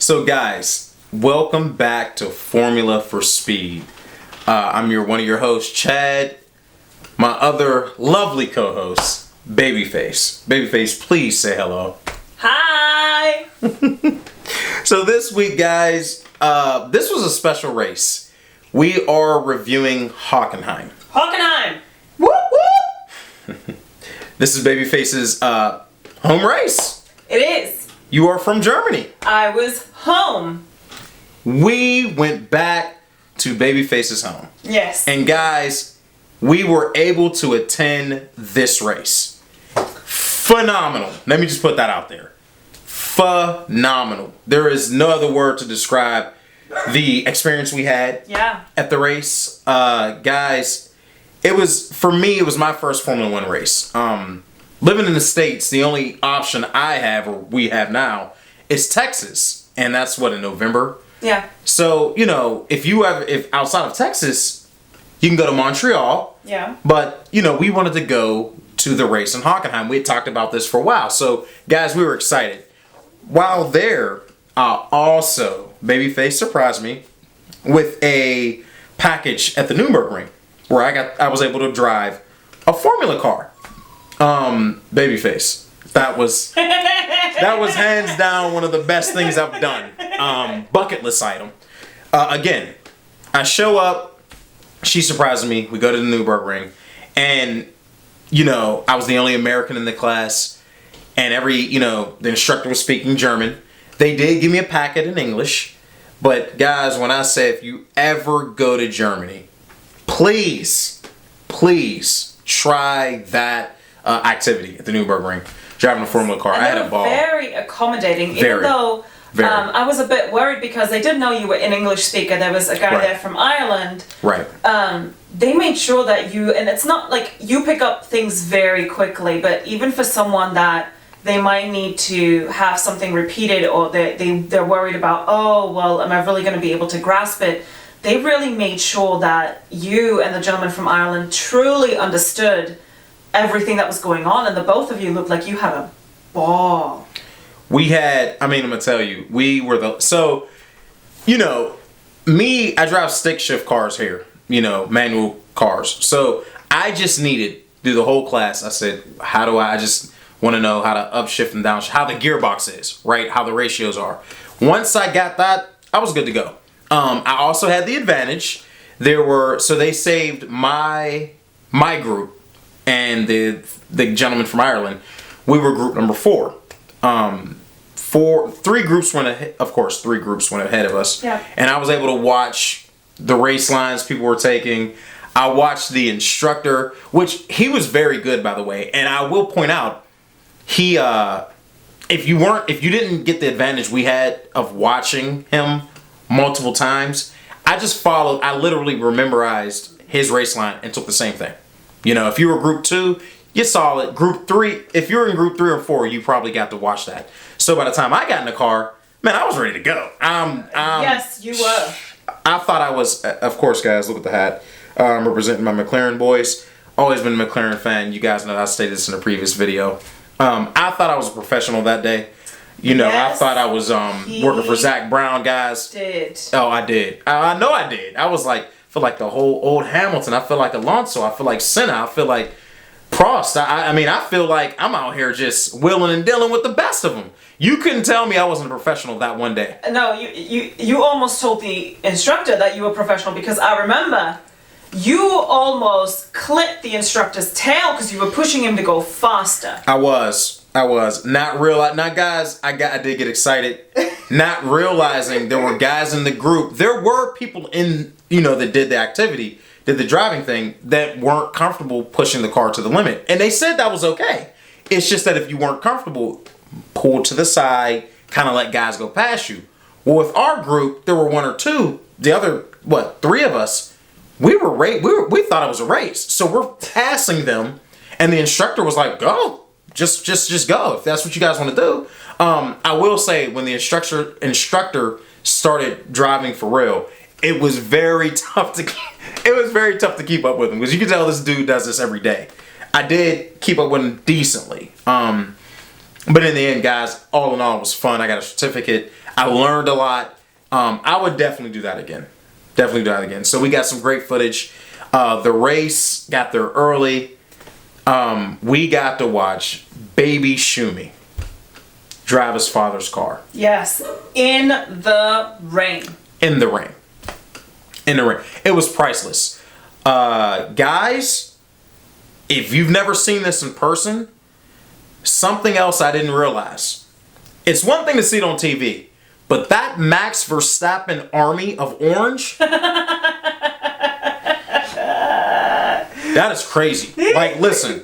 So guys, welcome back to Formula for Speed. I'm one of your hosts, Chad. My other lovely co-host, Babyface. Babyface, please say hello. Hi! So this week, guys, this was a special race. We are reviewing Hockenheim. Hockenheim! Whoop whoop! This is Babyface's home race. It is. You are from Germany. I was home. We went back to Babyface's home. Yes. And guys, we were able to attend this race. Phenomenal. Let me just put that out there. Phenomenal. There is no other word to describe the experience we had at the race. Guys, it was my first Formula One race. Living in the States, the only option I have, or we have now, is Texas. And that's in November. Yeah. So, if outside of Texas, you can go to Montreal. Yeah. But, we wanted to go to the race in Hockenheim. We had talked about this for a while. So, guys, we were excited. While there, also, Babyface surprised me with a package at the Nürburgring where I was able to drive a Formula car. Babyface. That was hands down one of the best things I've done. Bucket list item. Again, I show up. She surprises me. We go to the Nürburgring, and I was the only American in the class, and the instructor was speaking German. They did give me a packet in English, but guys, when I say if you ever go to Germany, please try that activity at the Nürburgring. Driving a Formula car. And I had a ball. Very accommodating, even though I was a bit worried because they did know you were an English speaker. There was a guy there from Ireland. Right. They made sure that and it's not like you pick up things very quickly, but even for someone that they might need to have something repeated, or they're worried about, am I really going to be able to grasp it? They really made sure that you and the gentleman from Ireland truly understood everything that was going on, and the both of you looked like you had a ball. I'm gonna tell you, we were I drive stick shift cars here, manual cars. So I just needed, through the whole class, I said, I just want to know how to upshift and downshift, how the gearbox is, right? How the ratios are. Once I got that, I was good to go. I also had the advantage. They saved my group and the gentleman from Ireland. We were group number 4. Three groups went ahead. Of course, 3 groups went ahead of us. Yeah. And I was able to watch the race lines people were taking. I watched the instructor, which he was very good, by the way. And I will point out, he if you didn't get the advantage we had of watching him multiple times, I literally memorized his race line and took the same thing. If you were group 2, you saw it. Group 3, if you're in group 3 or 4, you probably got to watch that. So by the time I got in the car, man, I was ready to go. Yes, you were. I thought I was, of course, guys, look at the hat. I'm representing my McLaren boys. Always been a McLaren fan. You guys know I stated this in a previous video. I thought I was a professional that day. I thought I was working for Zach Brown, guys. Did. Oh, I did. I know I did. I was like, feel like the whole old Hamilton. I feel like Alonso. I feel like Senna. I feel like Prost. I feel like I'm out here just willing and dealing with the best of them. You couldn't tell me I wasn't a professional that one day. No, you almost told the instructor that you were professional, because I remember you almost clipped the instructor's tail because you were pushing him to go faster. I was not guys. I did get excited, not realizing there were guys in the group. There were people in that did the activity, did the driving thing, that weren't comfortable pushing the car to the limit, and they said that was okay. It's just that if you weren't comfortable, pull to the side, kind of let guys go past you. Well, with our group, there were 1 or 2. The other 3 of us, we thought it was a race, so we're passing them, and the instructor was like, "Go, just go if that's what you guys want to do." I will say, when the instructor started driving for real, it was very tough to keep up with him, because you can tell this dude does this every day. I did keep up with him decently. But in the end, guys, all in all, it was fun. I got a certificate. I learned a lot. I would definitely do that again. Definitely do that again. So we got some great footage. The race got there early. We got to watch Baby Shumi drive his father's car. Yes, in the rain. In the rain. In the rain. It was priceless. Guys, if you've never seen this in person, something else I didn't realize. It's one thing to see it on TV, but that Max Verstappen army of orange, that is crazy. Like, listen.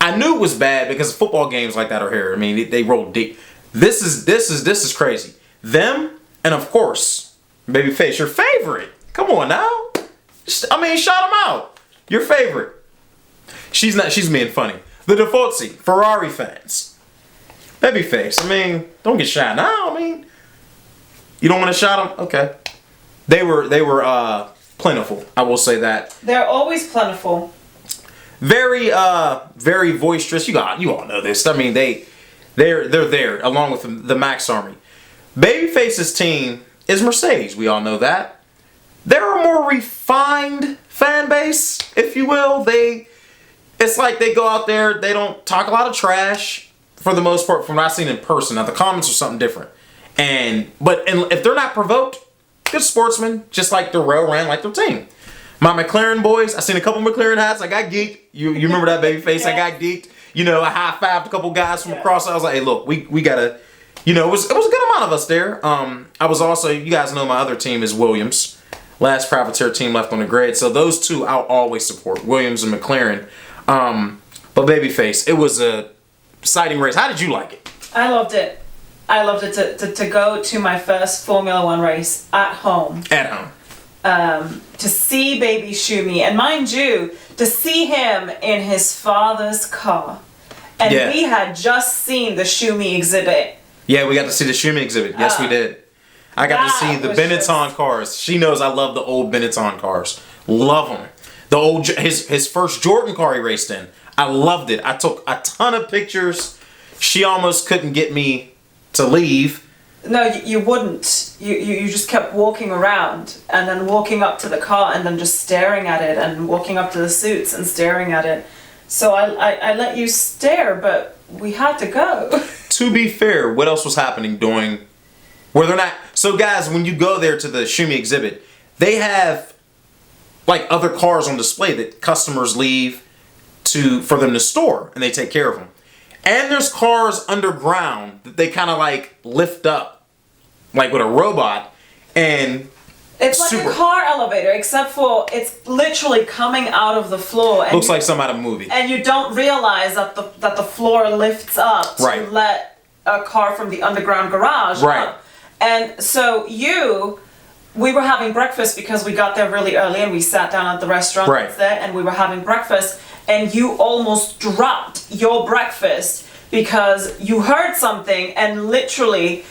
I knew it was bad because football games like that are here. I mean, they roll deep. This is crazy. Them, and of course, Babyface, your favorite. Come on now. I mean, shout them out. Your favorite. She's being funny. The Defaulty, Ferrari fans. Babyface, I mean, don't get shot now. I mean, you don't want to shout them? Okay. They were plentiful. I will say that. They're always plentiful. Very very boisterous. You all know this. I mean, they're there along with the Max Army. Babyface's team is Mercedes. We all know that. They're a more refined fan base, if you will. It's like they go out there, they don't talk a lot of trash for the most part from what I've seen in person. Now the comments are something different. But if they're not provoked, good sportsmen, just like Darrell ran like their team. My McLaren boys, I seen a couple McLaren hats. I got geeked. You remember that, Babyface? Yeah. I got geeked. You know, I high-fived a couple guys from across. I was like, hey, look, we gotta, it was a good amount of us there. I was also, you guys know my other team is Williams. Last Privateer team left on the grid. So those two I'll always support, Williams and McLaren. But Babyface, it was a exciting race. How did you like it? I loved it. I loved it to go to my first Formula One race at home. At home. To see Baby Shumi, and mind you, to see him in his father's car. And we had just seen the Shumi exhibit. Yeah, we got to see the Shumi exhibit. Yes, we did. I got to see the Benetton cars. She knows I love the old Benetton cars. Love them. The old his first Jordan car he raced in. I loved it. I took a ton of pictures. She almost couldn't get me to leave. No, you wouldn't. You just kept walking around and then walking up to the car and then just staring at it and walking up to the suits and staring at it. So I let you stare, but we had to go. To be fair, what else was happening during... Were there not... So guys, when you go there to the Shumi exhibit, they have like other cars on display that customers leave for them to store and they take care of them. And there's cars underground that they kind of like lift up, like with a robot, and it's like a car elevator, except for it's literally coming out of the floor. And looks like some out of a movie. And you don't realize that the floor lifts up to let a car from the underground garage up. And so we were having breakfast because we got there really early and we sat down at the restaurant there and we were having breakfast. And you almost dropped your breakfast because you heard something and literally,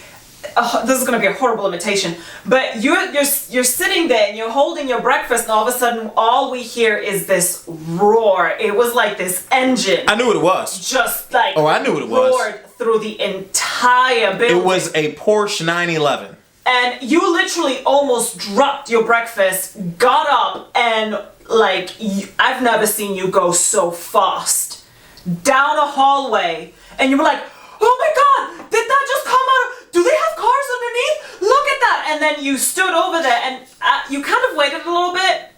this is going to be a horrible imitation, but you're sitting there and you're holding your breakfast and all of a sudden all we hear is this roar. It was like this engine. I knew what it was. Just like I knew what it was. Roared through the entire building. It was a Porsche 911. And you literally almost dropped your breakfast, got up, and I've never seen you go so fast down a hallway, and you were like, oh my god, did that just come out of, do they have cars underneath? Look at that. And then you stood over there and you kind of waited a little bit,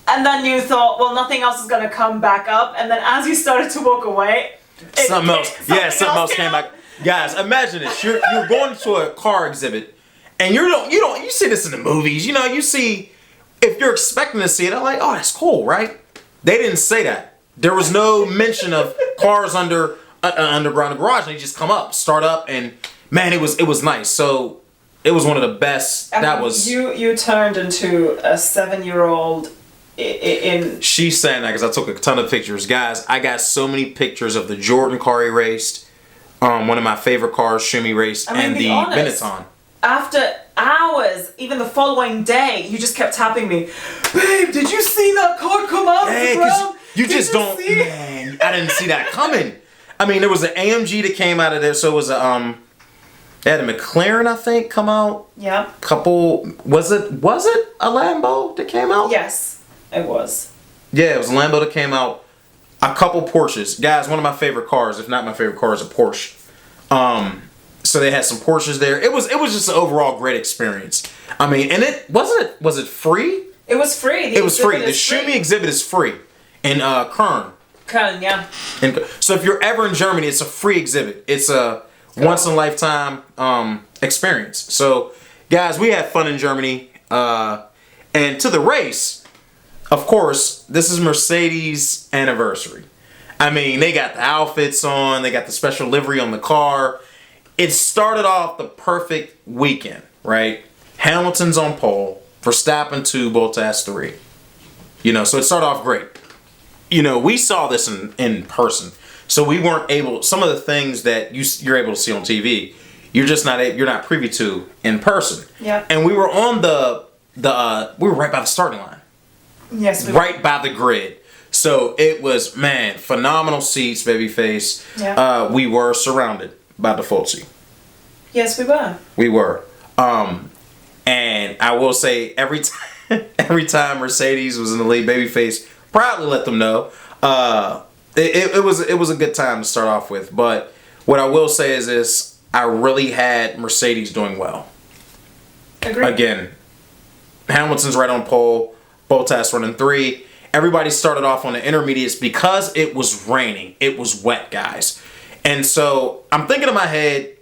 and then you thought, well, nothing else is going to come back up, and then as you started to walk away, something else came back. Guys, imagine this. You're going to a car exhibit, and you see this in the movies. You know, you see, if you're expecting to see it, I'm like, oh, that's cool, right? They didn't say that. There was no mention of cars under underground garage. They just come up, start up, and man, it was nice. So it was one of the best. You turned into a 7-year-old in. She's saying that because I took a ton of pictures, guys. I got so many pictures of the Jordan car he raced, one of my favorite cars Shumi raced, and the Benetton. After hours, even the following day, you just kept tapping me. Babe, did you see that car come out of the ground? You just don't, man. I didn't see that coming. I mean, there was an AMG that came out of there, so it was a They had a McLaren, I think, come out. Yeah. Couple. Was it a Lambo that came out? Yes, it was. Yeah, it was a Lambo that came out. A couple Porsches. Guys, one of my favorite cars, if not my favorite car, is a Porsche. So they had some Porsches there. It was just an overall great experience. I mean, and was it free? It was free. It was free. The Shoot Me exhibit is free in Köln. Köln, yeah. So if you're ever in Germany, it's a free exhibit. It's a once in a lifetime experience. So guys, we had fun in Germany. And to the race, of course, this is Mercedes' anniversary. I mean, they got the outfits on, they got the special livery on the car. It started off the perfect weekend, right? Hamilton's on pole, Verstappen 2, Bottas 3. You know, so it started off great. You know, we saw this in person, so we weren't able. Some of the things that you're able to see on TV, you're not privy to in person. Yeah. And we were on we were right by the starting line. Yes. Right by the grid. So it was, man, phenomenal seats, babyface. Yeah. We were surrounded by the Fulci. Yes, we were. We were. And I will say every time Mercedes was in the lead, babyface proudly let them know. It was a good time to start off with. But what I will say is this: I really had Mercedes doing well. Agreed. Again, Hamilton's right on pole, Bottas running 3. Everybody started off on the intermediates because it was raining. It was wet, guys. And so I'm thinking in my head,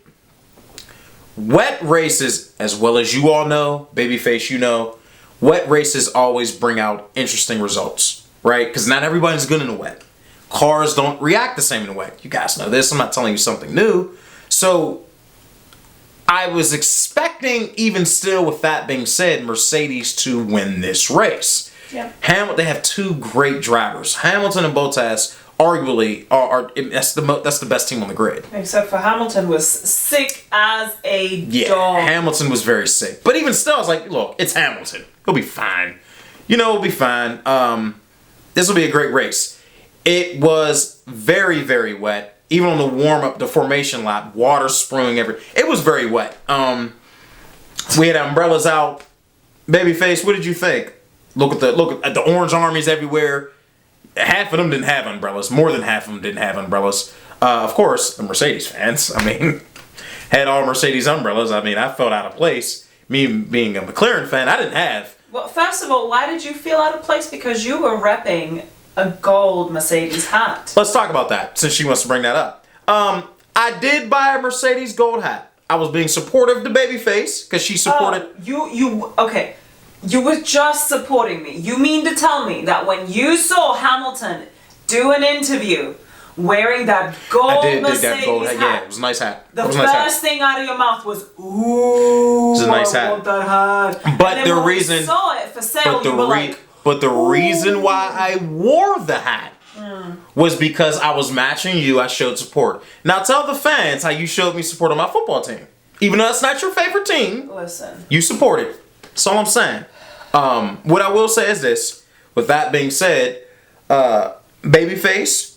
wet races, as well as you all know, babyface, you know, wet races always bring out interesting results, right? Because not everybody's good in the wet. Cars don't react the same in the wet. You guys know this. I'm not telling you something new. So I was expecting, even still with that being said, Mercedes to win this race. Yeah. They have 2 great drivers. Hamilton and Bottas arguably that's the best team on the grid. Except for Hamilton was sick as a dog. Hamilton was very sick. But even still, I was like, look, it's Hamilton. He'll be fine. You know, he'll be fine. This will be a great race. It was very, very wet. Even on the warm-up, the formation lap, water spewing everywhere. It was very wet. We had umbrellas out. Babyface, what did you think? Look at the orange armies everywhere. Half of them didn't have umbrellas. More than half of them didn't have umbrellas. Of course, the Mercedes fans, I mean, had all Mercedes umbrellas. I mean, I felt out of place. Me being a McLaren fan, I didn't have. Well, first of all, why did you feel out of place? Because you were repping a gold Mercedes hat. Let's talk about that, since she wants to bring that up. I did buy a Mercedes gold hat. I was being supportive of the babyface, because she supported... Okay. You were just supporting me. You mean to tell me that when you saw Hamilton do an interview wearing that gold Mercedes that gold hat? hat, Yeah, it was a nice hat. The first thing out of your mouth was, "Ooh, it's a nice hat." I want that hat. But and the when reason you saw it for sale, you were like, but the reason why I wore the hat was because I was matching you. I showed support. Now tell the fans how you showed me support on my football team. Even though that's not your favorite team, listen, you supported. That's all I'm saying. What I will say is this. With that being said, babyface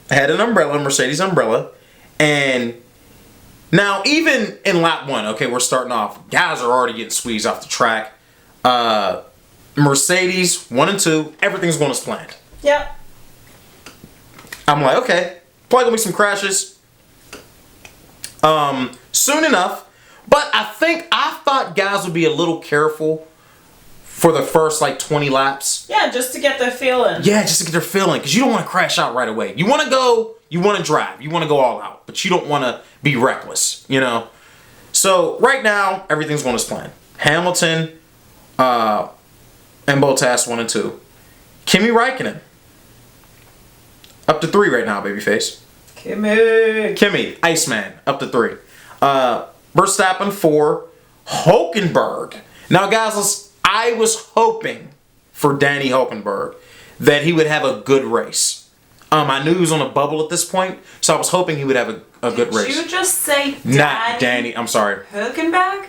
had an umbrella, Mercedes umbrella, and now even in lap 1, okay, we're starting off. Guys are already getting squeezed off the track. Mercedes 1 and 2, everything's going as planned. Yep. I'm like, okay, probably gonna be some crashes. Soon enough, but I thought guys would be a little careful for the first like 20 laps. Yeah, just to get their feeling. Yeah, just to get their feeling, because you don't want to crash out right away. You want to go, you want to drive, you want to go all out, but you don't want to be reckless, you know? So right now, everything's going as planned. Hamilton and Bottas 1 and 2. Kimi Räikkönen up to 3 right now, babyface. Kimi, Iceman, up to 3. Verstappen 4. Hulkenberg. Now, guys, I was hoping for Danny Hulkenberg that he would have a good race. I knew he was on a bubble at this point, so I was hoping he would have a good race. Did you just say Not Danny. I'm sorry. Hulkenberg?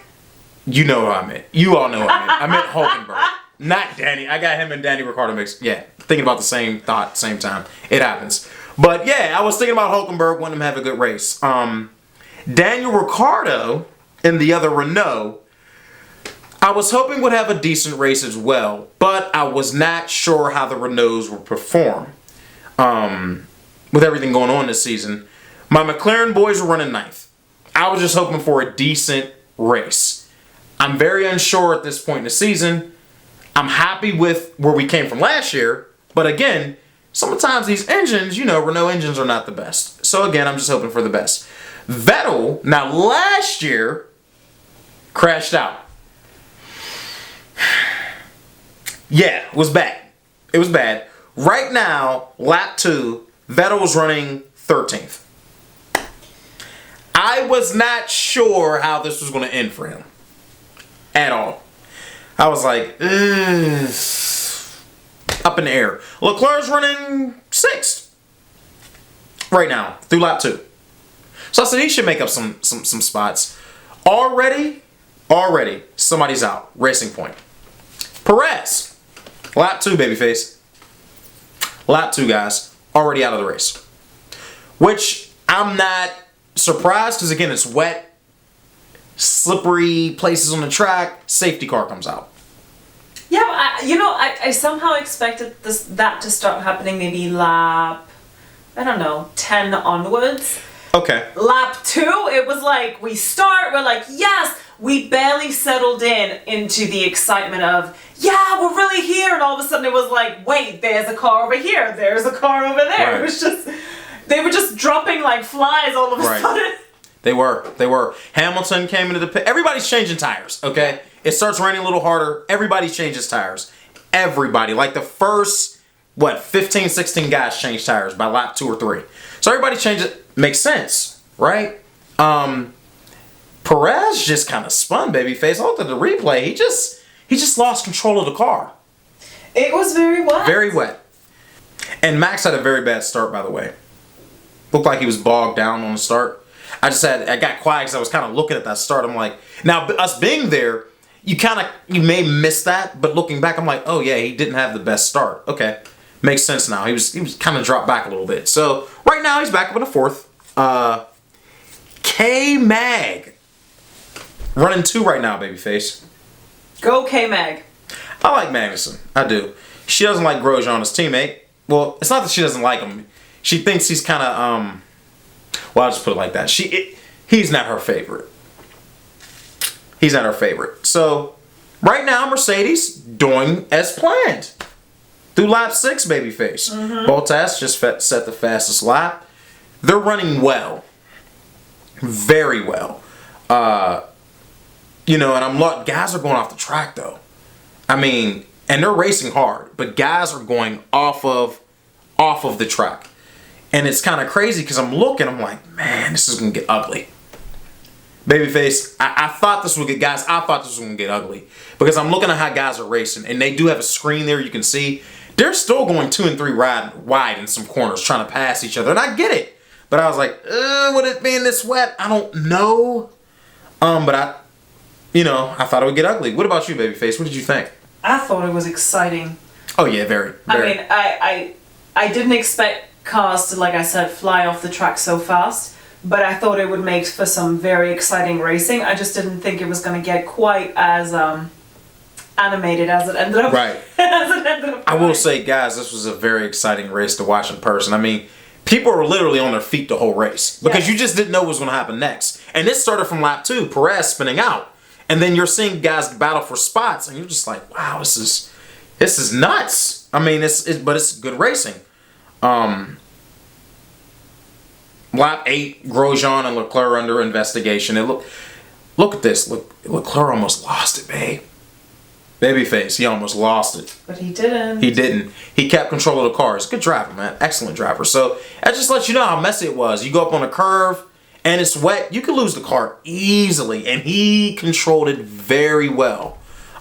You know what I meant. You all know what I meant. I meant Hulkenberg. Not Danny. I got him and Danny Ricciardo mixed. Yeah, thinking about the same thought, same time. It happens. But yeah, I was thinking about Hulkenberg, wanting him to have a good race. Daniel Ricciardo in the other Renault, I was hoping would have a decent race as well, but I was not sure how the Renaults would perform. With everything going on this season, my McLaren boys were running ninth. I was just hoping for a decent race. I'm very unsure at this point in the season. I'm happy with where we came from last year, but again, sometimes these engines, Renault engines are not the best. So again, I'm just hoping for the best. Vettel, now last year, crashed out. Yeah, it was bad. It was bad. Right now, lap 2, Vettel was running 13th. I was not sure how this was going to end for him. At all. I was like, up in the air. Leclerc's running 6th. Right now, through lap 2. So I said he should make up some spots. Already, somebody's out. Racing Point. Perez. Lap 2, babyface. Lap 2, guys. Already out of the race. Which I'm not surprised because, again, it's wet. Slippery places on the track. Safety car comes out. Yeah, I somehow expected that to start happening maybe lap, 10 onwards. Okay. Lap 2, it was like, we're like, yes, we barely settled into the excitement of, yeah, we're really here, and all of a sudden it was like, wait, there's a car over here, there's a car over there. Right. It was just, they were just dropping like flies all of a sudden. They were. Hamilton came into the pit. Everybody's changing tires, okay? It starts raining a little harder. Everybody changes tires. Everybody. Like the first, 15, 16 guys change tires by lap 2 or 3. So everybody changes. Makes sense, right? Perez just kind of spun, babyface. I looked at the replay. He just lost control of the car. It was very wet. Very wet. And Max had a very bad start, by the way. Looked like he was bogged down on the start. I got quiet because I was kind of looking at that start. I'm like, now us being there, you may miss that, but looking back, I'm like, oh yeah, he didn't have the best start. Okay, makes sense now. He was kind of dropped back a little bit. So right now he's back up in the 4th. K-Mag running 2 right now, babyface. Go K-Mag. I like Magnussen. I do. She doesn't like Grosjean, his teammate. Well, it's not that she doesn't like him. She thinks he's kind of well, I'll just put it like that. He's not her favorite. He's not her favorite. So, right now, Mercedes doing as planned. Through lap 6, babyface. Mm-hmm. Bottas just set the fastest lap. They're running well. Very well. And guys are going off the track, though. I mean, and they're racing hard, but guys are going off of the track. And it's kind of crazy because I'm like, man, this is going to get ugly. Babyface, I thought this would get going to get ugly. Because I'm looking at how guys are racing. And they do have a screen there you can see. They're still going 2 and 3 wide in some corners trying to pass each other. And I get it. But I was like, would it being this wet? I don't know. But I thought it would get ugly. What about you, babyface? What did you think? I thought it was exciting. Oh, yeah, very. I mean, I didn't expect cars to, like I said, fly off the track so fast, but I thought it would make for some very exciting racing. I just didn't think it was going to get quite as animated as it ended up. Right. I will say, guys, this was a very exciting race to watch in person. I mean, people were literally on their feet the whole race because you just didn't know what was going to happen next. And this started from lap 2, Perez spinning out, and then you're seeing guys battle for spots, and you're just like, wow, this is nuts. I mean, but it's good racing. Lap 8, Grosjean and Leclerc under investigation. Look at this. Leclerc almost lost it, babe. Babyface, he almost lost it. But he didn't. He didn't. He kept control of the cars. Good driver, man. Excellent driver. So that just lets you know how messy it was. You go up on a curve and it's wet. You could lose the car easily. And he controlled it very well.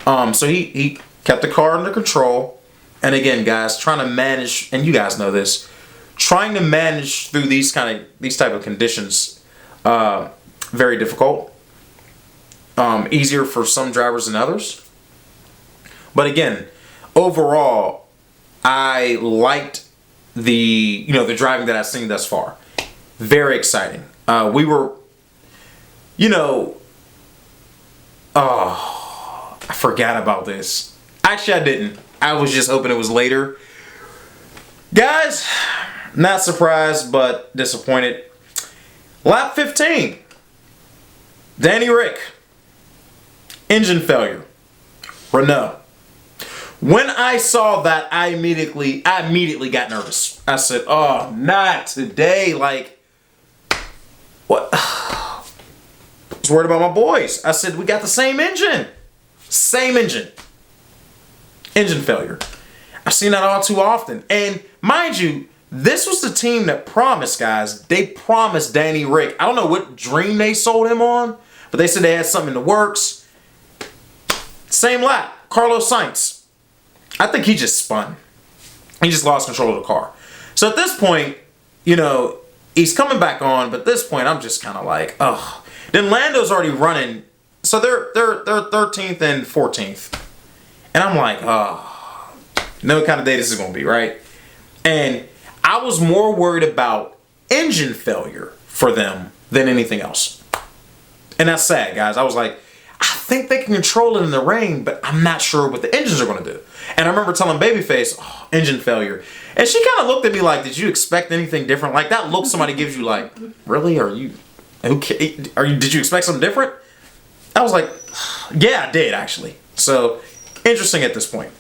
So he kept the car under control. And again, guys, trying to manage, and you guys know this, trying to manage through these type of conditions, very difficult. Easier for some drivers than others. But again, overall, I liked the driving that I've seen thus far. Very exciting. We were, Oh, I forgot about this. Actually, I didn't. I was just hoping it was later. Guys, not surprised, but disappointed. Lap 15. Danny Rick. Engine failure. Renault. When I saw that, I immediately got nervous. I said, oh, not today. Like, what? I was worried about my boys. I said, we got the same engine. Same engine. Engine failure. I've seen that all too often. And mind you, this was the team that promised, guys. They promised Danny Rick. I don't know what dream they sold him on, but they said they had something in the works. Same lap. Carlos Sainz. I think he just spun. He just lost control of the car. So at this point, you know, he's coming back on, but at this point, I'm just kind of like, oh. Then Lando's already running. So they're 13th and 14th. And I'm like, oh, know what kind of day this is going to be, right? And I was more worried about engine failure for them than anything else. And that's sad, guys. I was like, I think they can control it in the rain, but I'm not sure what the engines are going to do. And I remember telling Babyface, oh, engine failure. And she kind of looked at me like, did you expect anything different? Like that look somebody gives you like, really? Did you expect something different? I was like, yeah, I did actually. So interesting at this point.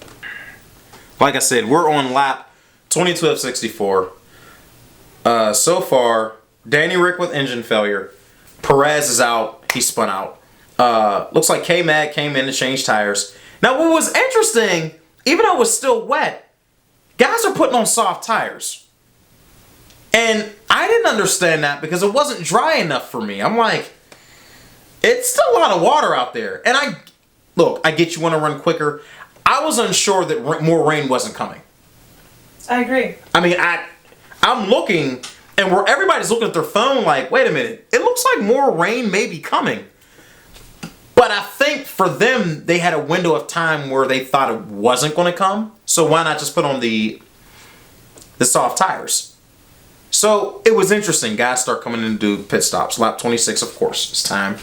Like I said, we're on lap 22 of 64. So far, Danny Rick with engine failure. Perez is out. He spun out. Looks like K-Mag came in to change tires. Now, what was interesting, even though it was still wet, guys are putting on soft tires. And I didn't understand that because it wasn't dry enough for me. I'm like, it's still a lot of water out there. And I get you want to run quicker. I was unsure that more rain wasn't coming. I agree. I mean, I'm looking, and where everybody's looking at their phone like, wait a minute, it looks like more rain may be coming. But I think for them, they had a window of time where they thought it wasn't going to come. So why not just put on the soft tires? So it was interesting. Guys start coming in to do pit stops. Lap 26, of course, it's time.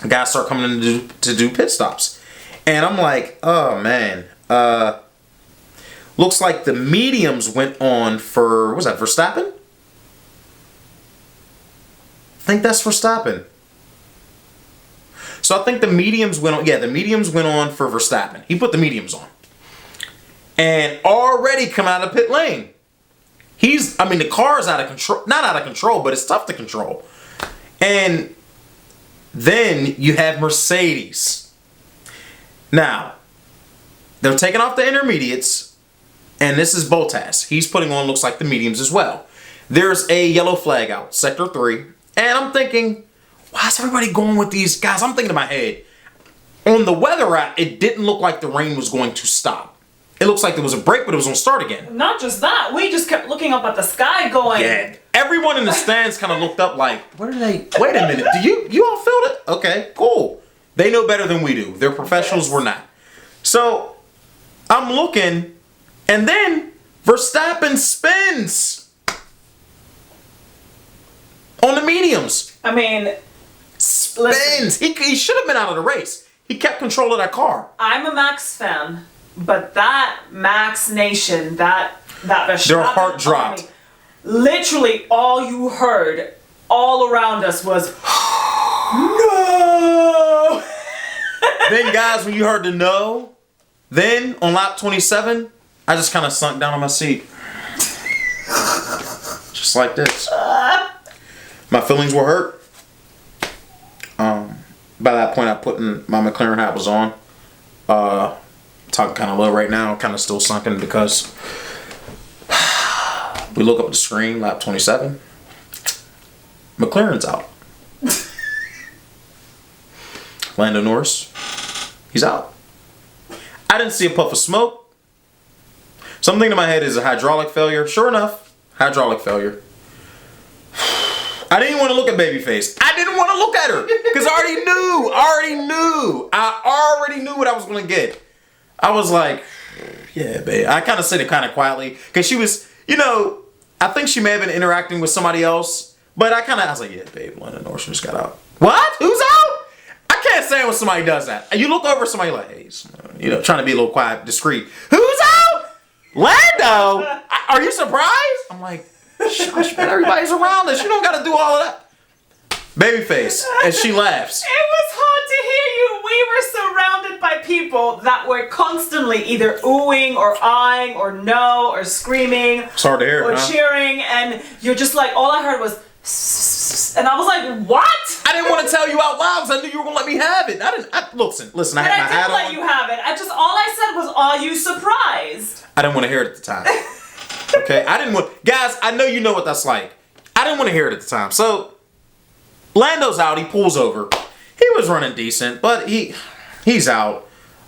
Guys start coming in to do pit stops. And I'm like, oh, man. Looks like the mediums went on for, what was that, Verstappen? I think that's Verstappen. So I think the mediums went on. Yeah, the mediums went on for Verstappen. He put the mediums on. And already come out of pit lane. The car is out of control. Not out of control, but it's tough to control. And then you have Mercedes. Now, they're taking off the intermediates. And this is Bottas. He's putting on, looks like, the mediums as well. There's a yellow flag out, Sector 3. And I'm thinking, why is everybody going with these guys? I'm thinking in my head, on the weather app, it didn't look like the rain was going to stop. It looks like there was a break, but it was going to start again. Not just that, we just kept looking up at the sky going. Yeah. Everyone in the stands kind of looked up like, where did they, wait a minute, do you all feel it? Okay, cool. They know better than we do. They're professionals, yes. We're not. So, I'm looking, and then Verstappen spins on the mediums. I mean, spins. He should have been out of the race. He kept control of that car. I'm a Max fan, but that Max Nation, that Verstappen, their heart dropped. Literally, all you heard all around us was no. Then, guys, when you heard the no, then on lap 27, I just kind of sunk down on my seat, just like this. My feelings were hurt. By that point, I put my McLaren hat was on. Talking kind of low right now, kind of still sunken because we look up at the screen, lap 27. McLaren's out. Lando Norris, he's out. I didn't see a puff of smoke. Something in my head is a hydraulic failure. Sure enough, hydraulic failure. I didn't want to look at Babyface. I didn't want to look at her because I already knew what I was going to get. I was like, yeah, babe. I kind of said it kind of quietly because she was, I think she may have been interacting with somebody else. But I was like, yeah, babe, Lando Norris just got out. What? Who's out? when somebody does that. And you look over at somebody like, hey, you know, trying to be a little quiet, discreet. Who's out? Lando? Are you surprised? I'm like, shush, man, everybody's around us. You don't got to do all of that. Babyface, and she laughs. It was hard to hear you. We were surrounded by people that were constantly either oohing or eyeing or no or screaming. It's hard to hear, or huh? cheering, and you're just like, all I heard was, and I was like, what? I didn't want to tell you out loud because I knew you were going to let me have it. Listen, I But had my I hat did let on. you have it. All I said was, are you surprised? I didn't want to hear it at the time. Okay? Guys, I know you know what that's like. I didn't want to hear it at the time. So, Lando's out. He pulls over. He was running decent, but he's out.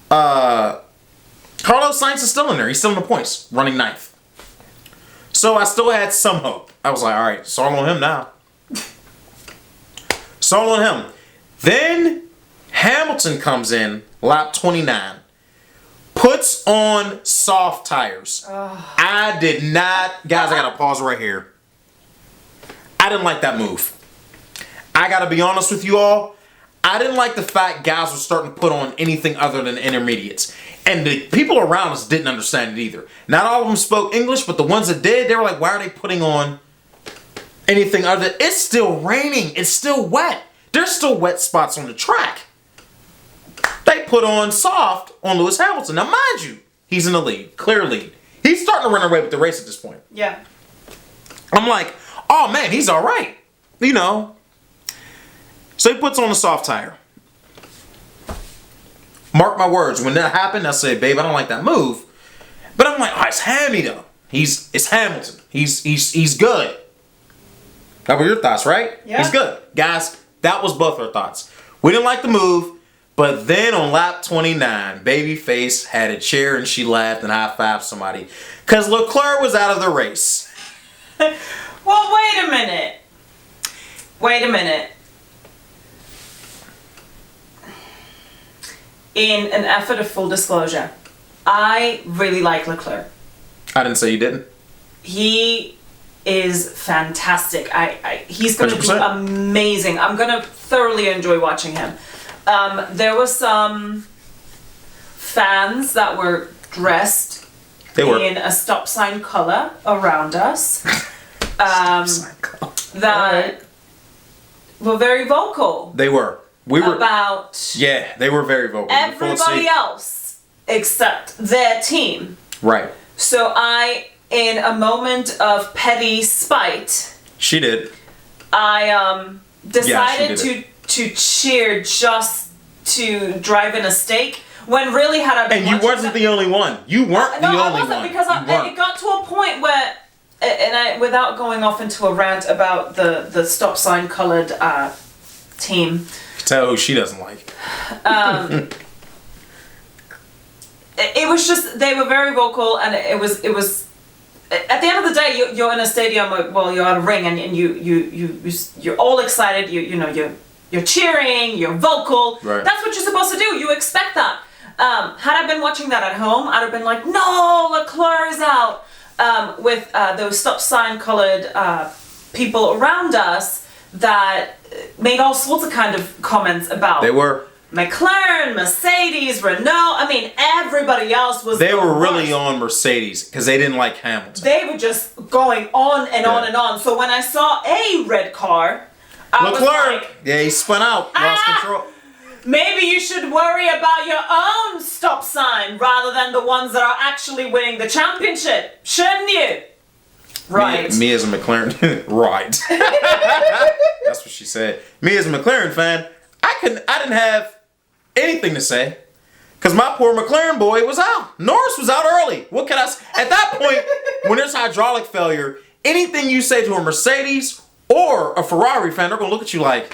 Carlos Sainz is still in there. He's still in the points, running ninth. So I still had some hope. I was like, all right, it's all on him now. It's all on him. Then Hamilton comes in, lap 29, puts on soft tires. I did not, guys, I gotta pause right here. I didn't like that move. I gotta be honest with you all. I didn't like the fact guys were starting to put on anything other than intermediates. And the people around us didn't understand it either. Not all of them spoke English, but the ones that did, they were like, why are they putting on anything other than... It's still raining. It's still wet. There's still wet spots on the track. They put on soft on Lewis Hamilton. Now, mind you, he's in the lead. Clear lead. He's starting to run away with the race at this point. Yeah. I'm like, oh man, he's all right. You know. So he puts on a soft tire. Mark my words, when that happened, I said, babe, I don't like that move. But I'm like, oh, it's Hammy though. It's Hamilton. He's good. That were your thoughts, right? Yeah. He's good. Guys, that was both our thoughts. We didn't like the move, but then on lap 29, Babyface had a chair and she laughed and high-fived somebody. Because Leclerc was out of the race. Well, wait a minute. In an effort of full disclosure, I really like Leclerc. I didn't say you didn't. He is fantastic. He's going to do 100%. amazing. I'm going to thoroughly enjoy watching him. There were some fans that were dressed They were. in a stop sign color around us that were very vocal They were. We were. about Yeah, they were very vocal. everybody else except their team. Right. So in a moment of petty spite, She did. I decided did to cheer just to drive in a stake when really had I been And you watching wasn't that- the only one. You weren't No, the I only wasn't one. because You it weren't. got to a point where, and I without going off into a rant about the stop sign colored team. Tell who she doesn't like. It was just they were very vocal, and it was at the end of the day you're in a stadium, well, you're at a ring, and you're all excited, you're cheering, you're vocal. Right. That's what you're supposed to do. You expect that. Had I been watching that at home, I'd have been like, no, Leclerc is out, with those stop sign colored people around us that made all sorts of kind of comments about They were. McLaren, Mercedes, Renault. I mean, everybody else was. They the were really worst. on Mercedes because they didn't like Hamilton. They were just going on and on Yeah. and on. So when I saw a red car, I was Leclerc. like, Yeah, he spun out. Lost control. maybe you should worry about your own stop sign rather than the ones that are actually winning the championship, shouldn't you? Right. Me as a McLaren. Right. That's what she said. Me as a McLaren fan, I didn't have anything to say. Because my poor McLaren boy was out. Norris was out early. What can I say? At that point, when there's hydraulic failure, anything you say to a Mercedes or a Ferrari fan, they're going to look at you like,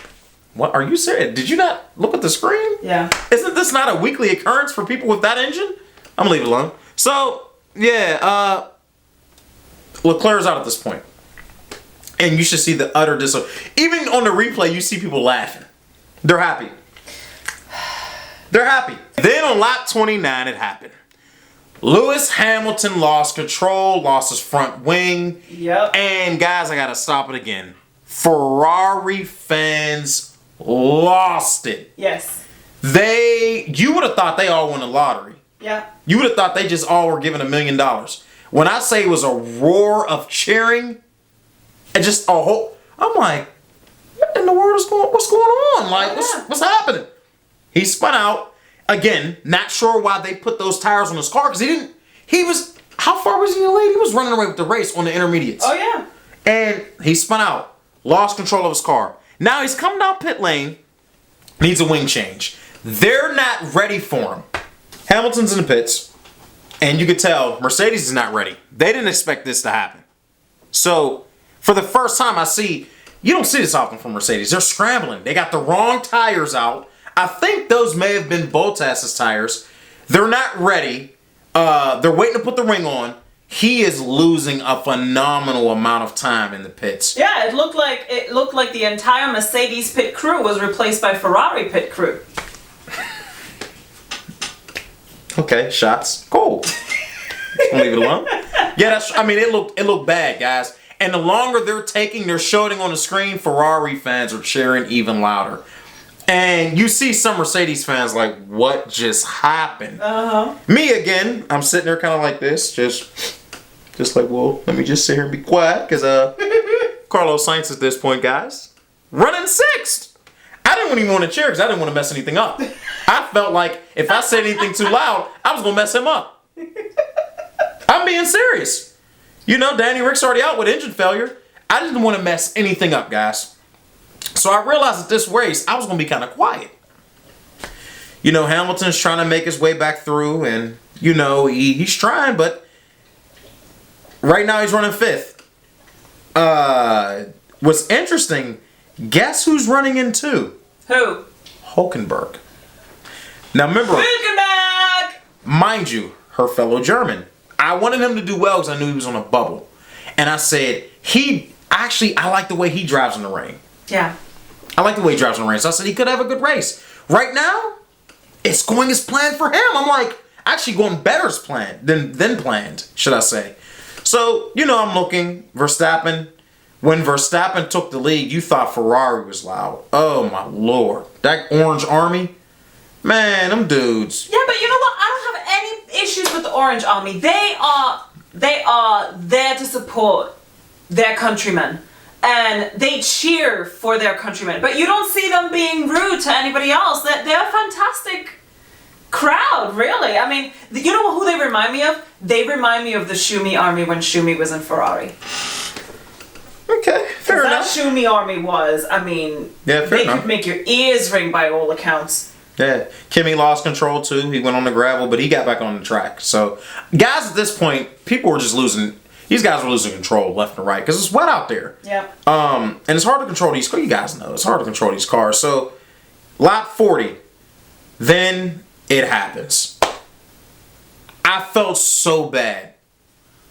what are you serious? Did you not look at the screen? Yeah. Isn't this not a weekly occurrence for people with that engine? I'm going to leave it alone. So, yeah, Leclerc's out at this point. And you should see the utter even on the replay, you see people laughing. They're happy. They're happy. Then on lap 29, it happened. Lewis Hamilton lost control, lost his front wing. Yep. And guys, I gotta stop it again. Ferrari fans lost it. Yes. you would have thought they all won the lottery. Yeah. You would have thought they just all were given $1 million. When I say it was a roar of cheering, and just a whole, I'm like, what in the world is what's going on? Like, what's happening? He spun out. Again, not sure why they put those tires on his car, because how far was he in the lead? He was running away with the race on the intermediates. Oh, yeah. And he spun out, lost control of his car. Now he's coming down pit lane, needs a wing change. They're not ready for him. Hamilton's in the pits, and you could tell Mercedes is not ready. They didn't expect this to happen. So, for the first time you don't see this often from Mercedes. They're scrambling. They got the wrong tires out. I think those may have been Bottas's tires. They're not ready. They're waiting to put the ring on. He is losing a phenomenal amount of time in the pits. Yeah, it looked like the entire Mercedes pit crew was replaced by Ferrari pit crew. Okay, shots. Cool. Leave it alone. Yeah, it looked bad, guys. And the longer they're showing on the screen, Ferrari fans are cheering even louder. And you see some Mercedes fans like, what just happened? Me again, I'm sitting there kind of like this, just like, well, let me just sit here and be quiet, because Carlos Sainz at this point, guys, running sixth. I didn't even want to cheer because I didn't want to mess anything up. I felt like if I said anything too loud, I was going to mess him up. I'm being serious. Danny Rick's already out with engine failure. I didn't want to mess anything up, guys. So I realized at this race, I was going to be kind of quiet. Hamilton's trying to make his way back through, and, he's trying, but right now he's running fifth. What's interesting, guess who's running in two? Who? Hulkenberg. Now remember, Hulkenberg! Mind you, her fellow German. I wanted him to do well because I knew he was on a bubble. And I said, I like the way he drives in the rain. Yeah. I like the way he drives in the rain. So I said he could have a good race. Right now, it's going as planned for him. I'm like, actually going better as planned than planned, should I say. So, I'm looking, Verstappen. When Verstappen took the lead, you thought Ferrari was loud. Oh my Lord. That orange army, man, them dudes. Yeah, but you know what? I don't have any issues with the Orange Army. They are there to support their countrymen. And they cheer for their countrymen. But you don't see them being rude to anybody else. They're a fantastic crowd, really. I mean, you know who they remind me of? They remind me of the Schumi Army when Schumi was in Ferrari. Okay, fair enough. That Schumi Army was, they could make your ears ring by all accounts. Yeah, Kimi lost control too. He went on the gravel, but he got back on the track. So, guys, at this point, people were just losing. These guys were losing control left and right because it's wet out there. Yeah. And it's hard to control these cars. You guys know it's hard to control these cars. So, lap 40, then it happens. I felt so bad.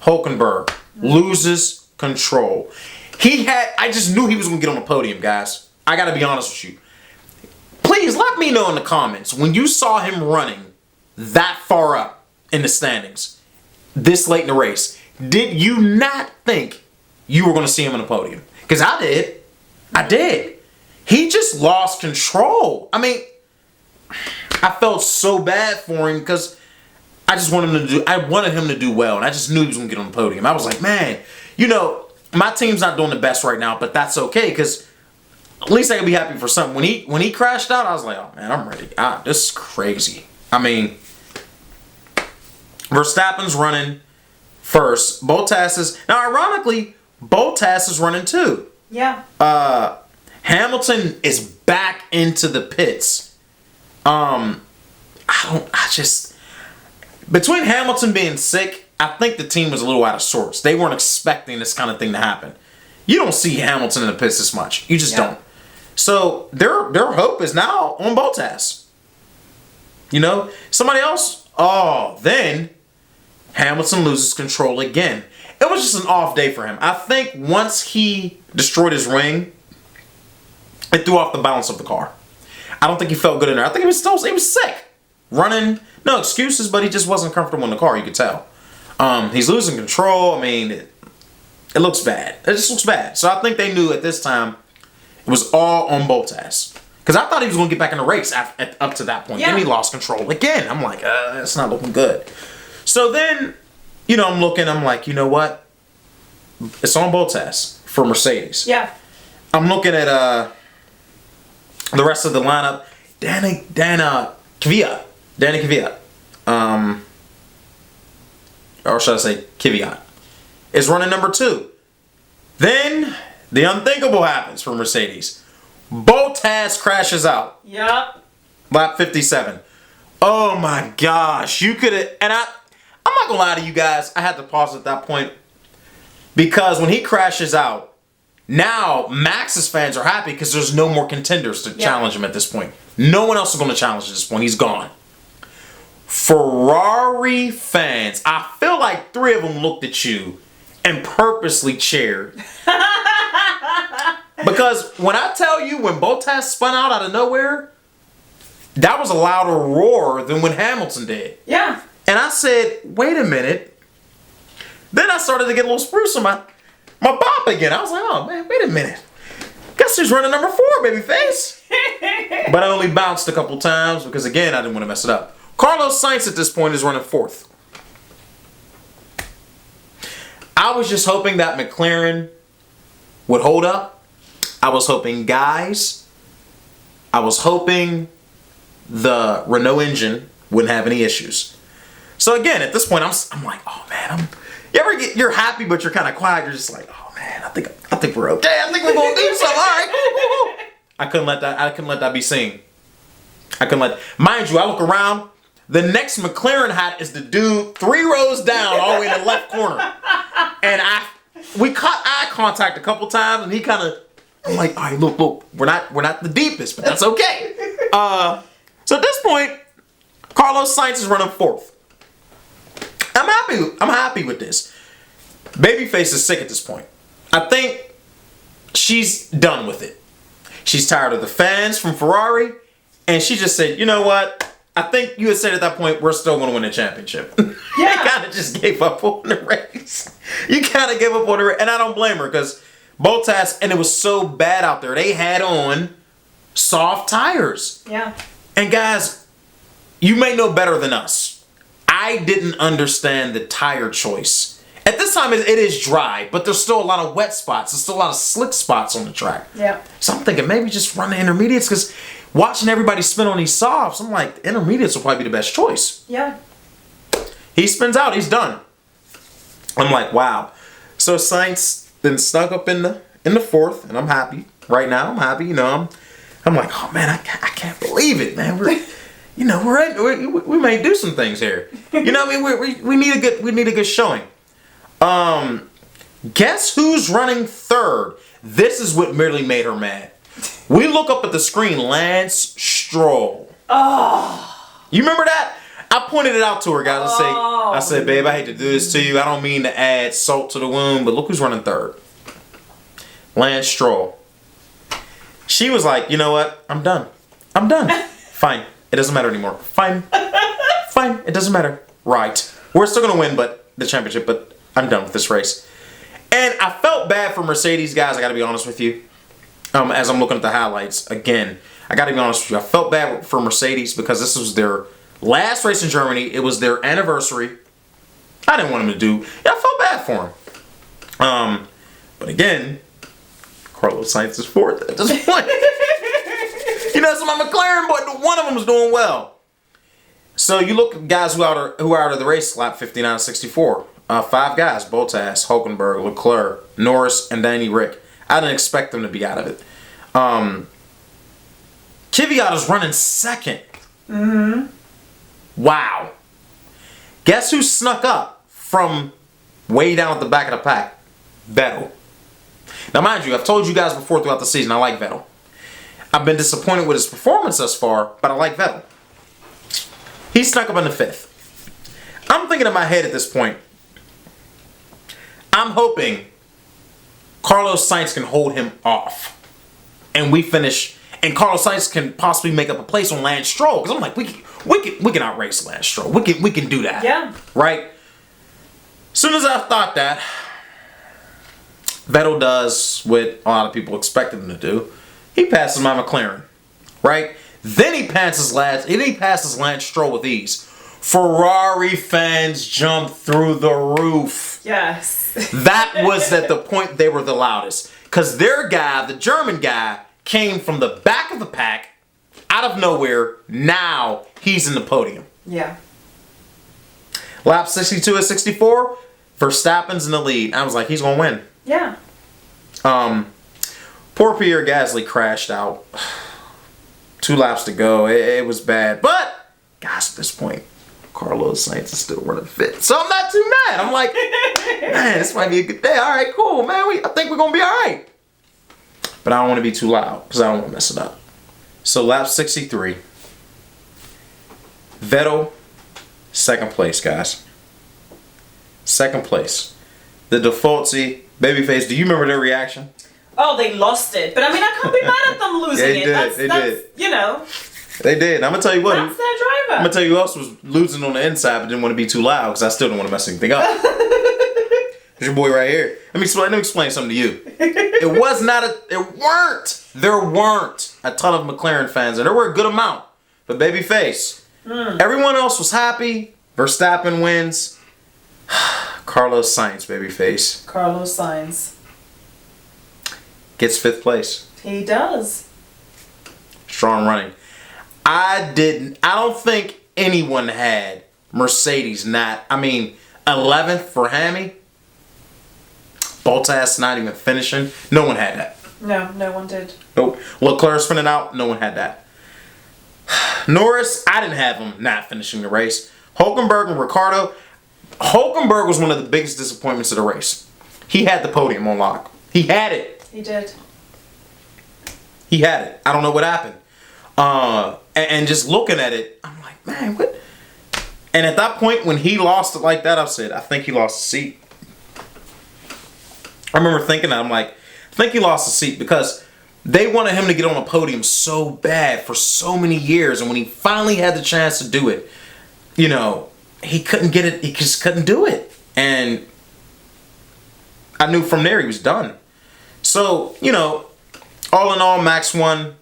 Hulkenberg loses control. I just knew he was going to get on the podium, guys. I got to be honest with you. Please let me know in the comments when you saw him running that far up in the standings this late in the race. Did you not think you were going to see him on the podium? Because I did. I did. He just lost control. I felt so bad for him because I wanted him to do well, and I just knew he was going to get on the podium. I was like, man, my team's not doing the best right now, but that's okay because at least I can be happy for something. When he crashed out, I was like, oh man, I'm ready. This is crazy. Verstappen's running first. Now ironically, Bottas is running too. Yeah. Hamilton is back into the pits. Between Hamilton being sick, I think the team was a little out of sorts. They weren't expecting this kind of thing to happen. You don't see Hamilton in the pits this much. You just don't. So their hope is now on Bottas. Somebody else. Oh, then Hamilton loses control again. It was just an off day for him. I think once he destroyed his ring, it threw off the balance of the car. I don't think he felt good in there. I think he was sick. Running, no excuses, but he just wasn't comfortable in the car, you could tell. He's losing control. It looks bad. It just looks bad. So I think they knew at this time it was all on Bottas. Because I thought he was going to get back in the race up to that point. Yeah. Then he lost control again. I'm like, it's not looking good. So then, I'm looking. I'm like, you know what? It's on Bottas for Mercedes. Yeah. I'm looking at the rest of the lineup. Danny Kvyat. Or should I say Kvyat is running number 2. Then the unthinkable happens for Mercedes. Bottas crashes out. Yep. Lap 57. Oh my gosh. You could have, and I'm not gonna lie to you guys, I had to pause at that point. Because when he crashes out, now Max's fans are happy because there's no more contenders to challenge him at this point. No one else is going to challenge at this point. He's gone. Ferrari fans, I feel like 3 of them looked at you and purposely cheered. Because when I tell you, when Bottas spun out of nowhere, that was a louder roar than when Hamilton did. Yeah. And I said, wait a minute. Then I started to get a little spruce on my bop again. I was like, oh man, wait a minute. Guess who's running number 4, babyface? But I only bounced a couple times because, again, I didn't want to mess it up. Carlos Sainz at this point is running 4th. I was just hoping that McLaren would hold up. I was hoping the Renault engine wouldn't have any issues. So again, at this point, I'm like, oh man, you're happy, but you're kind of quiet. You're just like, oh man, I think we're okay. I think we're gonna do something. All right. I couldn't let that be seen. Mind you, I look around. The next McLaren hat is the dude 3 rows down, all the way in the left corner, and we caught eye contact a couple times, and he kind of, I'm like, all right, look, we're not the deepest, but that's okay. So at this point, Carlos Sainz is running 4th. I'm happy with this. Babyface is sick at this point. I think she's done with it. She's tired of the fans from Ferrari, and she just said, you know what? I think you had said at that point, we're still going to win the championship. Yeah. You kind of just gave up on the race. You kind of gave up on the race, and I don't blame her because Bottas, and it was so bad out there. They had on soft tires. Yeah. And guys, you may know better than us. I didn't understand the tire choice. At this time, it is dry, but there's still a lot of wet spots. There's still a lot of slick spots on the track. Yeah. So I'm thinking maybe just run the intermediates because watching everybody spin on these softs, I'm like, the intermediates will probably be the best choice. Yeah. He spins out. He's done. I'm like, wow. So Sainz then snuck up in the 4th, and I'm happy. Right now, I'm happy. I'm like, oh man, I can't believe it, man. We may do some things here. We need a good showing. Guess who's running 3rd? This is what really made her mad. We look up at the screen, Lance Stroll. Oh. You remember that? I pointed it out to her, guys. I said, babe, I hate to do this to you. I don't mean to add salt to the wound, but look who's running 3rd. Lance Stroll. She was like, you know what? I'm done. Fine. It doesn't matter anymore. Fine. It doesn't matter. Right. We're still going to win the championship, but I'm done with this race. And I felt bad for Mercedes, guys. I got to be honest with you. As I'm looking at the highlights, again, I got to be honest with you. I felt bad for Mercedes because this was their last race in Germany. It was their anniversary. I didn't want them to do. Yeah, I felt bad for them. But again, Carlos Sainz is 4th at this point. So my McLaren boy, one of them is doing well. So you look at guys who are out of the race, lap 59 64. 5 guys: Bottas, Hulkenberg, Leclerc, Norris, and Danny Rick. I didn't expect them to be out of it. Kvyat is running 2nd. Mm-hmm. Wow. Guess who snuck up from way down at the back of the pack? Vettel. Now, mind you, I've told you guys before throughout the season, I like Vettel. I've been disappointed with his performance thus far, but I like Vettel. He snuck up in the 5th. I'm thinking in my head at this point, I'm hoping Carlos Sainz can hold him off. And we finish, and Carlos Sainz can possibly make up a place on Lance Stroll. Because I'm like, we can outrace Lance Stroll. We can do that. Yeah. Right? As soon as I thought that, Vettel does what a lot of people expected him to do. He passes my McLaren right? Then he passes Lance Stroll with ease. Ferrari fans jumped through the roof. Yes. That was at the point they were the loudest. Because their guy, the German guy, came from the back of the pack, out of nowhere. Now he's in the podium. Yeah. Lap 62 at 64, Verstappen's in the lead. I was like, he's going to win. Yeah. Poor Pierre Gasly crashed out. 2 laps to go. It was bad. But, gosh, at this point, Carlos Sainz is still running fit. So I'm not too mad. I'm like, man, this might be a good day. All right, cool, man. I think we're going to be all right. But I don't want to be too loud because I don't want to mess it up. So lap 63. Vettel, second place, guys. Second place. The Defaulty, Babyface, do you remember their reaction? Oh, they lost it. But I mean, I can't be mad at them losing it. They did. You know. They did. I'm going to tell you what. That's their driver. I'm going to tell you who else was losing on the inside but didn't want to be too loud because I still don't want to mess anything up. There's your boy right here. Let me explain something to you. There weren't a ton of McLaren fans, and there were a good amount. But Babyface, everyone else was happy. Verstappen wins. Carlos Sainz, Babyface. Carlos Sainz. Gets 5th place. He does. Strong running. I don't think anyone had Mercedes 11th for Hammy. Bottas not even finishing. No one had that. No one did. Nope. Leclerc spinning out. No one had that. Norris, I didn't have him not finishing the race. Hulkenberg and Ricciardo. Hulkenberg was one of the biggest disappointments of the race. He had the podium on lock. He had it. He did. He had it. I don't know what happened. And just looking at it, I'm like, man, what? And at that point, when he lost it like that, I said, I think he lost the seat. I remember thinking that. I'm like, I think he lost the seat because they wanted him to get on a podium so bad for so many years. And when he finally had the chance to do it, he couldn't get it. He just couldn't do it. And I knew from there he was done. So, all in all, Max won.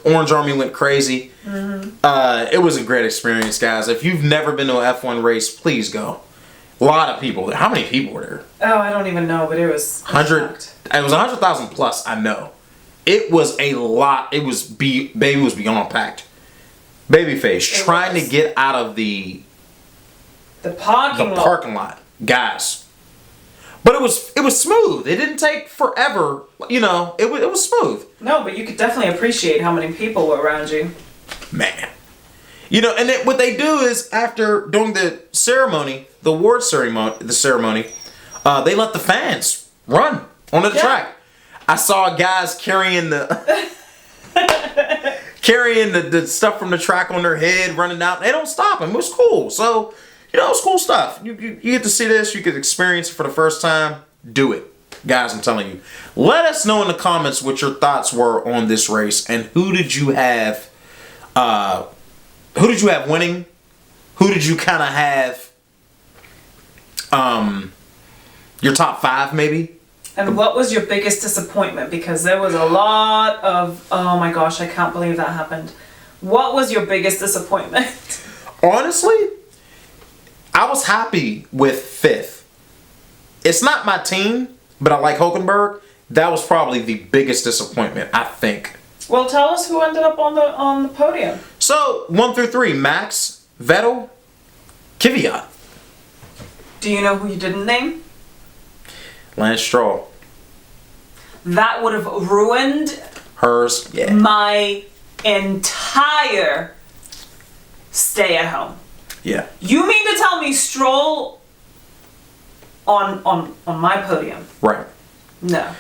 Orange Army went crazy. Mm-hmm. It was a great experience, guys. If you've never been to an F1 race, please go. A lot of people there. How many people were there? Oh, I don't even know, but it was 100. It was 100,000 plus. I know. It was a lot. It was baby was beyond packed. Babyface trying to get out of the parking lot, guys. But it was smooth. It didn't take forever. It was smooth. No, but you could definitely appreciate how many people were around you. Man. And then what they do is during the ceremony, the award ceremony, they let the fans run onto the track. I saw guys carrying the stuff from the track on their head, running out. They don't stop them. It was cool. So, it's cool stuff. You get to see this. You could experience it for the first time. Do it. Guys, I'm telling you. Let us know in the comments what your thoughts were on this race and who did you have winning? Who did you kind of have your top 5 maybe? And what was your biggest disappointment? Because there was a lot of, oh my gosh, I can't believe that happened. What was your biggest disappointment? Honestly, I was happy with 5th. It's not my team, but I like Hulkenberg. That was probably the biggest disappointment, I think. Well, tell us who ended up on the podium. So, 1 through 3, Max, Vettel, Kvyat. Do you know who you didn't name? Lance Stroll. That would have ruined hers. Yeah. My entire stay at home. Yeah. You mean to tell me Stroll on my podium? Right. No.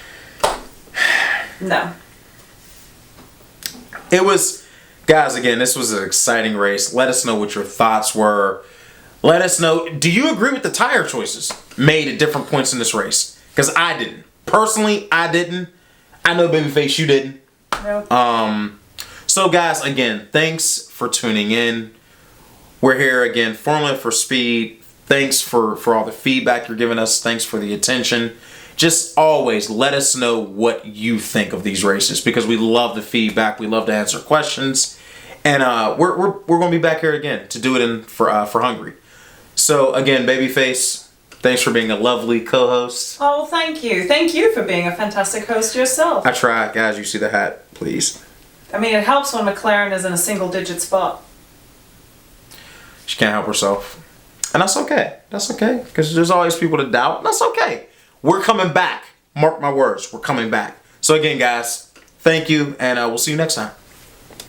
It was, guys, again, this was an exciting race. Let us know what your thoughts were. Let us know, do you agree with the tire choices made at different points in this race? Because I didn't. Personally, I didn't. I know, Babyface, you didn't. Nope. So, guys, again, thanks for tuning in. We're here again, Formula for Speed. Thanks for all the feedback you're giving us. Thanks for the attention. just always let us know what you think of these races, because we love the feedback. We love to answer questions, and we're gonna be back here again to do it for Hungary. So again, Babyface, thanks for being a lovely co-host. Oh, thank you for being a fantastic host yourself. I try, guys. You see the hat, please. I mean, it helps when McLaren is in a single-digit spot. She can't help herself, and that's okay. That's okay, because there's always people to doubt. That's okay. We're coming back. Mark my words. We're coming back. So again, guys, thank you, and we'll see you next time.